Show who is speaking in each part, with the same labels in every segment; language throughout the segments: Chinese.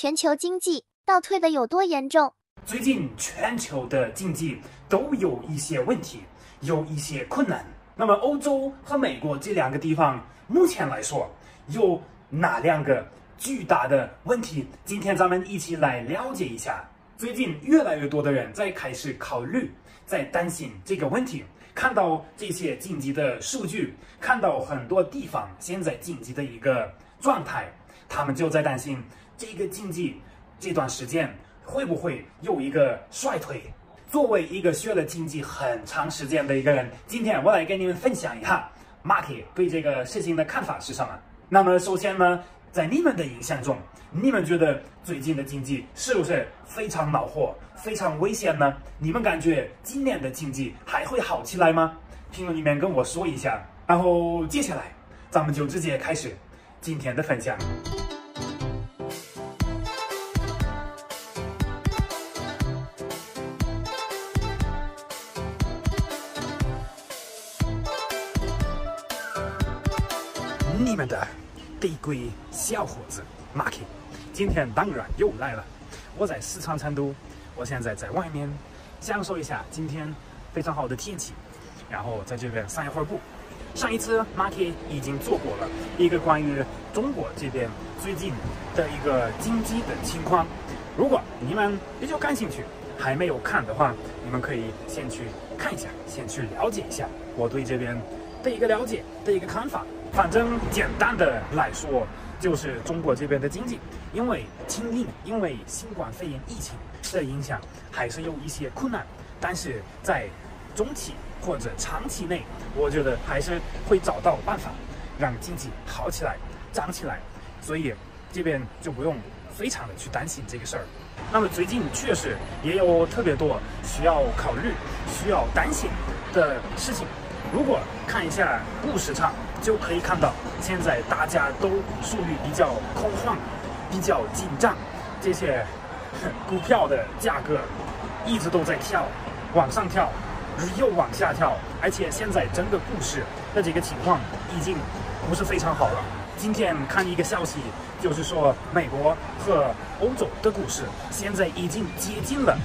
Speaker 1: 全球经济倒退的有多严重？
Speaker 2: 最近全球的经济都有一些问题，有一些困难。那么欧洲和美国这两个地方，目前来说有哪两个巨大的问题？今天咱们一起来了解一下。最近越来越多的人在开始考虑，在担心这个问题。看到这些经济的数据，看到很多地方现在经济的一个状态，他们就在担心这个经济这段时间会不会有一个衰退。作为一个学了经济很长时间的一个人，今天我来跟你们分享一下 Marky 对这个事情的看法是什么。那么首先呢，在你们的印象中，你们觉得最近的经济是不是非常恼火、非常危险呢？你们感觉今年的经济还会好起来吗？评论里面跟我说一下。然后接下来咱们就直接开始今天的分享。你们的地鬼小伙子 Marky 今天当然又来了。我在四川成都，我现在在外面享受一下今天非常好的天气，然后在这边散一会儿步。上一次 Marky 已经做过了一个关于中国这边最近的一个经济的情况，如果你们比较感兴趣，还没有看的话，你们可以先去看一下，先去了解一下我对这边的一个了解的一个看法。反正简单的来说，就是中国这边的经济，因为清零，因为新冠肺炎疫情的影响，还是有一些困难。但是在中期或者长期内，我觉得还是会找到办法，让经济好起来、涨起来。所以这边就不用非常的去担心这个事儿。那么最近确实也有特别多需要考虑、需要担心的事情。如果看一下股市场，就可以看到现在大家都属于比较恐慌、比较紧张，这些股票的价格一直都在跳，往上跳，又往下跳，而且现在整个股市的这个情况已经不是非常好了。今天看一个消息，就是说美国和欧洲的股市现在已经接近了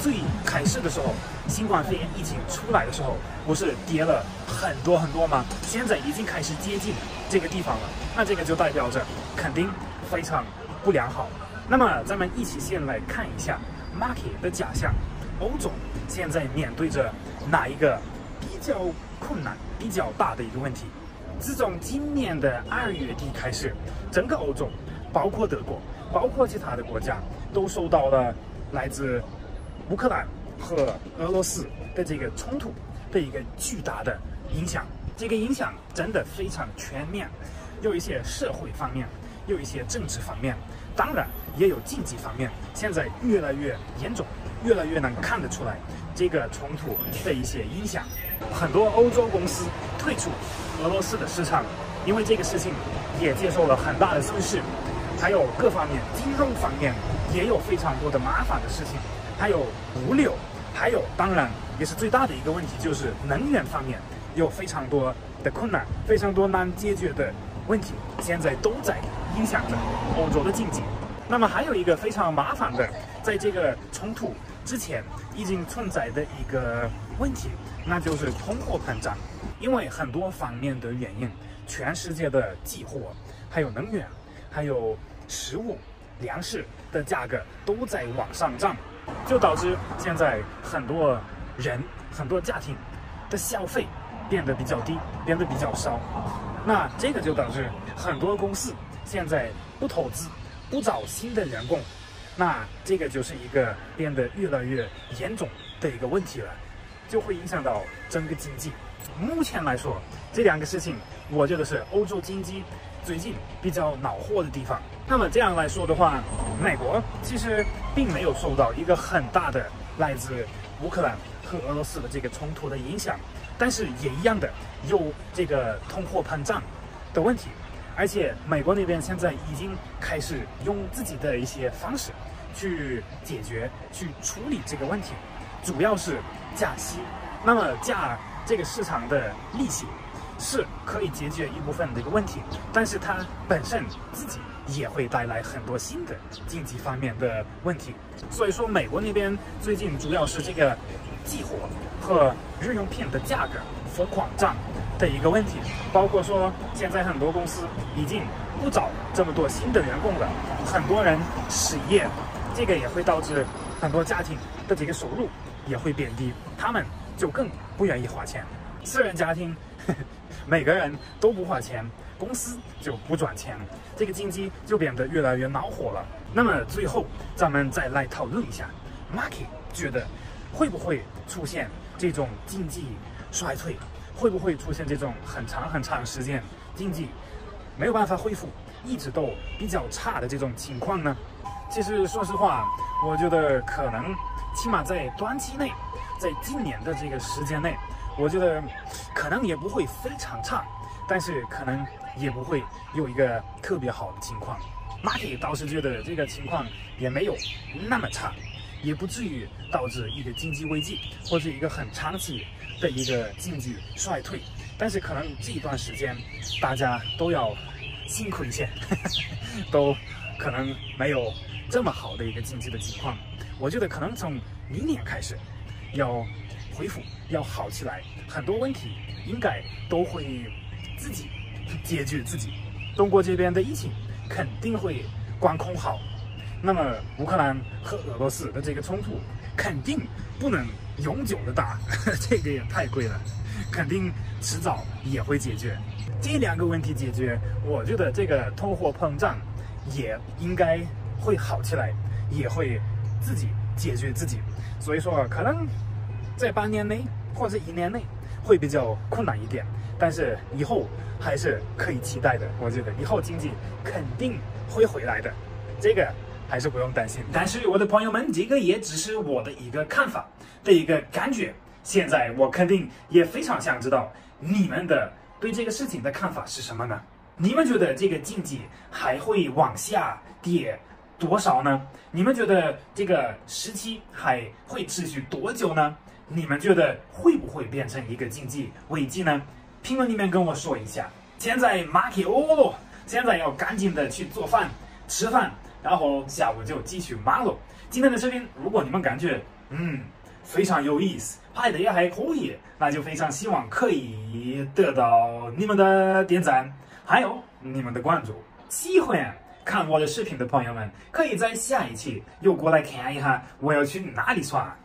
Speaker 2: 最开始的时候，新冠肺炎疫情出来的时候，不是跌了很多吗？现在已经开始接近这个地方了，那这个就代表着肯定非常不良好。那么咱们一起先来看一下 Marky 的假象，欧洲现在面对着哪一个比较困难、比较大的一个问题？自从今年的2月底开始，整个欧洲，包括德国，包括其他的国家，都受到了来自乌克兰和俄罗斯的这个冲突的一个巨大的影响。这个影响真的非常全面，有一些社会方面，有一些政治方面，当然也有经济方面。现在越来越严重，越来越能看得出来这个冲突的一些影响。很多欧洲公司退出俄罗斯的市场，因为这个事情也接受了很大的损失，还有各方面金融方面也有非常多的麻烦的事情，还有物流，还有当然也是最大的一个问题，就是能源方面有非常多的困难，非常多难解决的问题，现在都在影响着欧洲的经济。那么还有一个非常麻烦的，在这个冲突之前已经存在的一个问题，那就是通货膨胀。因为很多方面的原因，全世界的寄货，还有能源，还有食物、粮食的价格都在往上涨，就导致现在很多人、很多家庭的消费变得比较低，变得比较少。那这个就导致很多公司现在不投资，不找新的员工，那这个就是一个变得越来越严重的一个问题了，就会影响到整个经济。目前来说，这两个事情，我觉得是欧洲经济最近比较恼火的地方。那么这样来说的话，美国其实并没有受到一个很大的来自乌克兰和俄罗斯的这个冲突的影响，但是也一样的有这个通货膨胀的问题。而且美国那边现在已经开始用自己的一些方式去解决、去处理这个问题，主要是加息。那么加这个市场的利息是可以解决一部分的一个问题，但是它本身自己也会带来很多新的经济方面的问题。所以说，美国那边最近主要是这个寄货和日用品的价格疯狂涨的一个问题，包括说现在很多公司已经不找这么多新的员工了，很多人失业，这个也会导致很多家庭的这个收入也会变低，他们就更不愿意花钱。私人家庭每个人都不花钱，公司就不赚钱，这个经济就变得越来越恼火了。那么最后咱们再来讨论一下 Marky 觉得会不会出现这种经济衰退，会不会出现这种很长时间经济没有办法恢复，一直都比较差的这种情况呢？其实说实话，我觉得可能起码在短期内，在今年的这个时间内，我觉得可能也不会非常差，但是可能也不会有一个特别好的情况。Marky 倒是觉得这个情况也没有那么差，也不至于导致一个经济危机或者一个很长期的一个经济衰退，但是可能这一段时间大家都要辛苦一些都可能没有这么好的一个经济的情况。我觉得可能从明年开始要恢复，要好起来，很多问题应该都会自己解决自己。中国这边的疫情肯定会管控好，那么乌克兰和俄罗斯的这个冲突肯定不能永久的打这个也太贵了，肯定迟早也会解决。这两个问题解决，我觉得这个通货膨胀也应该会好起来，也会自己解决自己。所以说可能在半年内或者1年内会比较困难一点，但是以后还是可以期待的。我觉得以后经济肯定会回来的，这个还是不用担心。但是我的朋友们，这个也只是我的一个看法的一个感觉，现在我肯定也非常想知道你们的对这个事情的看法是什么呢？你们觉得这个经济还会往下跌多少呢？你们觉得这个时期还会持续多久呢？你们觉得会不会变成一个经济危机呢？评论里面跟我说一下。现在Marky饿了，现在要赶紧的去做饭吃饭，然后下午就继续忙了。今天的视频如果你们感觉非常有意思，拍的也还可以，那就非常希望可以得到你们的点赞，还有你们的关注。喜欢看我的视频的朋友们，可以在下一期又过来看一下我要去哪里耍。